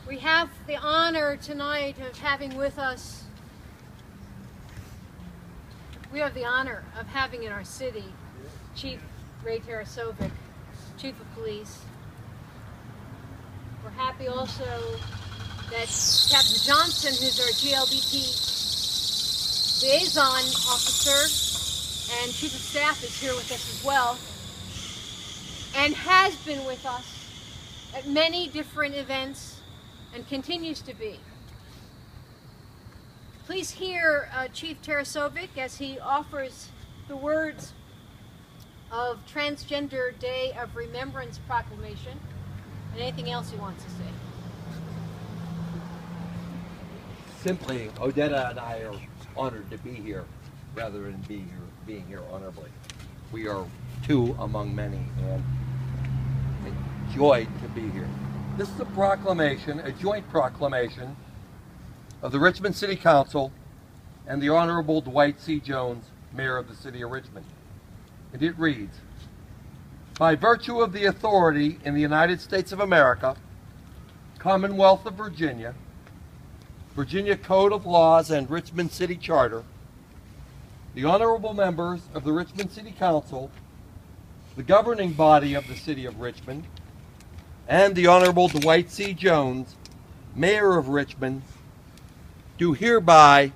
We have the honor tonight of having with us, in our city, Chief Ray Tarasovic, Chief of Police. We're happy also that Captain Johnson, who's our GLBT liaison officer and Chief of Staff, is here with us as well, and has been with us at many different events and continues to be. Please hear Chief Tarasovic as he offers the words of Transgender Day of Remembrance Proclamation and anything else he wants to say. Simply, Odetta and I are honored to be here rather than being here honorably. We are two among many and enjoyed to be here. This is a proclamation, a joint proclamation of the Richmond City Council and the Honorable Dwight C. Jones, Mayor of the City of Richmond. And it reads, by virtue of the authority in the United States of America, Commonwealth of Virginia, Virginia Code of Laws and Richmond City Charter, the honorable members of the Richmond City Council, the governing body of the City of Richmond, and the Honorable Dwight C. Jones, Mayor of Richmond, do hereby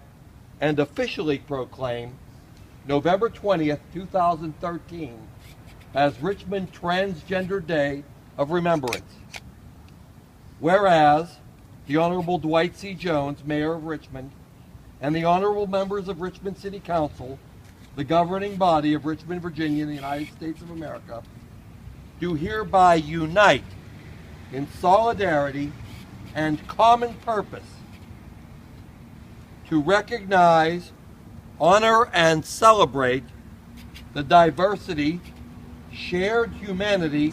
and officially proclaim November 20th, 2013 as Richmond Transgender Day of Remembrance. Whereas the Honorable Dwight C. Jones, Mayor of Richmond, and the honorable members of Richmond City Council, the governing body of Richmond, Virginia, in the United States of America, do hereby unite in solidarity and common purpose to recognize, honor, and celebrate the diversity, shared humanity,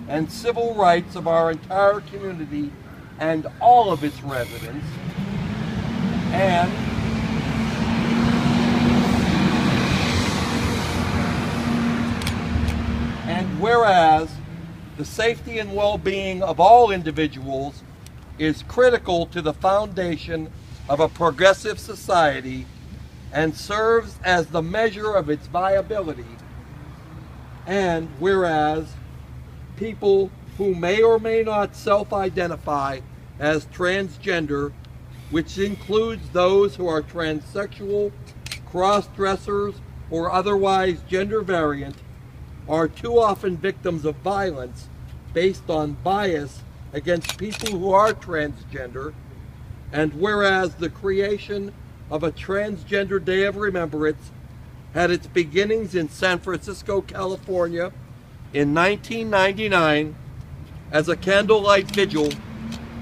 and civil rights of our entire community and all of its residents, and whereas the safety and well-being of all individuals is critical to the foundation of a progressive society and serves as the measure of its viability, and whereas people who may or may not self-identify as transgender, which includes those who are transsexual, cross-dressers, or otherwise gender variant, are too often victims of violence based on bias against people who are transgender, and whereas the creation of a Transgender Day of Remembrance had its beginnings in San Francisco, California in 1999 as a candlelight vigil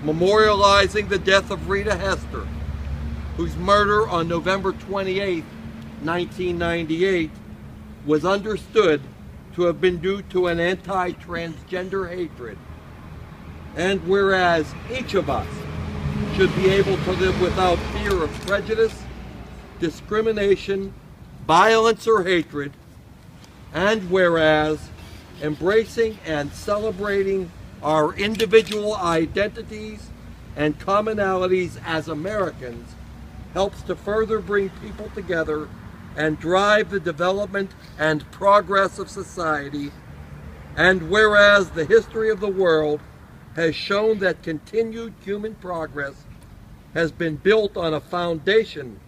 memorializing the death of Rita Hester, whose murder on November 28, 1998 was understood to have been due to an anti-transgender hatred. And whereas each of us should be able to live without fear of prejudice, discrimination, violence, or hatred, and whereas embracing and celebrating our individual identities and commonalities as Americans helps to further bring people together and drive the development and progress of society, and whereas the history of the world has shown that continued human progress has been built on a foundation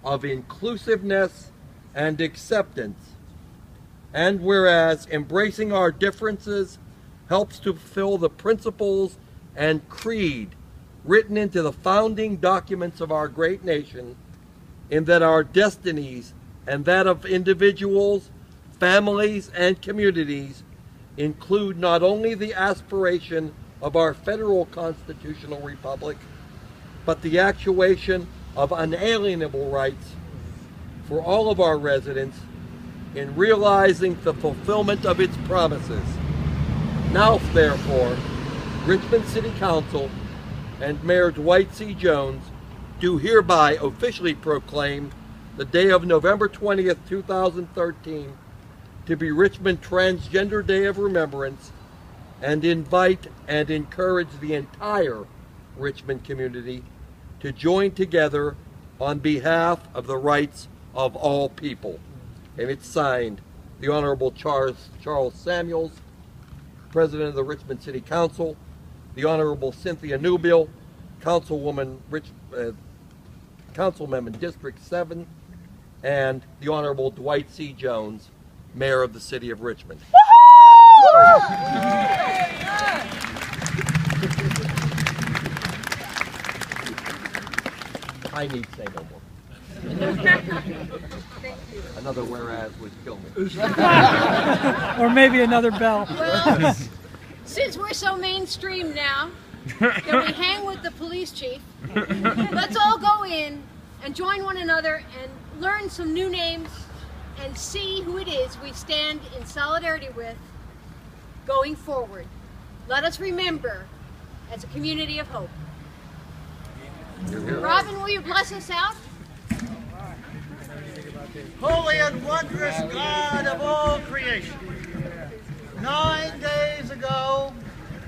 of inclusiveness and acceptance, and whereas embracing our differences helps to fulfill the principles and creed written into the founding documents of our great nation, in that our destinies and that of individuals, families, and communities include not only the aspiration of our federal constitutional republic, but the actuation of unalienable rights for all of our residents in realizing the fulfillment of its promises. Now, therefore, Richmond City Council and Mayor Dwight C. Jones do hereby officially proclaim the day of November 20th, 2013 to be Richmond Transgender Day of Remembrance, and invite and encourage the entire Richmond community to join together on behalf of the rights of all people. And it's signed, the Honorable Charles Samuels, President of the Richmond City Council, the Honorable Cynthia Newbill, Councilmember District 7, and the Honorable Dwight C. Jones, Mayor of the City of Richmond. I need say no more. Another whereas would kill me. Or maybe another bell. Well, since we're so mainstream now, can we hang with the police chief? Let's all go in and join one another and learn some new names and see who it is we stand in solidarity with going forward. Let us remember as a community of hope. Robin, will you bless us out? Holy and wondrous God of all creation, 9 days ago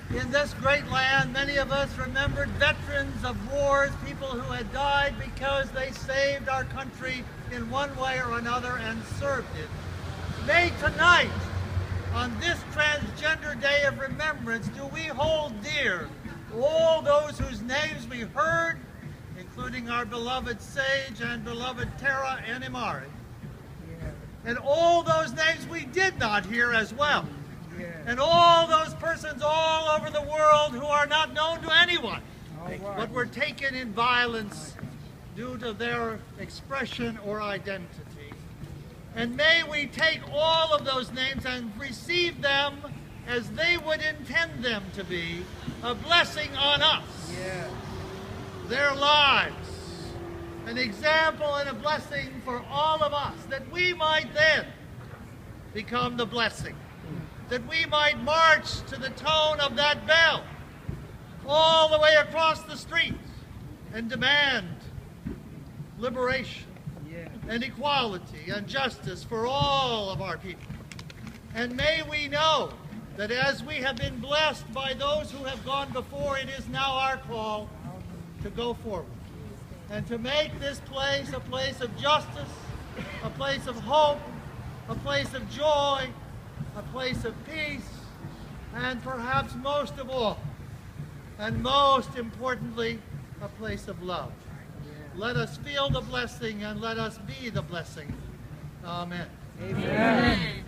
in this great land, many of us remembered veterans of wars, people who had died because they saved our country in one way or another and served it. May tonight, on this Transgender Day of Remembrance, do we hold dear all those whose names we heard, including our beloved Sage and beloved Tara and Imari, and all those names we did not hear as well, and all those persons all over the world who are not known to anyone, but were taken in violence due to their expression or identity. And may we take all of those names and receive them as they would intend them to be, a blessing on us, their lives, an example and a blessing for all of us, that we might then become the blessing, that we might march to the tone of that bell all the way across the streets and demand liberation and equality and justice for all of our people. And may we know that as we have been blessed by those who have gone before, it is now our call to go forward and to make this place a place of justice, a place of hope, a place of joy, a place of peace, and perhaps most of all, and most importantly, a place of love. Let us feel the blessing and let us be the blessing. Amen. Amen.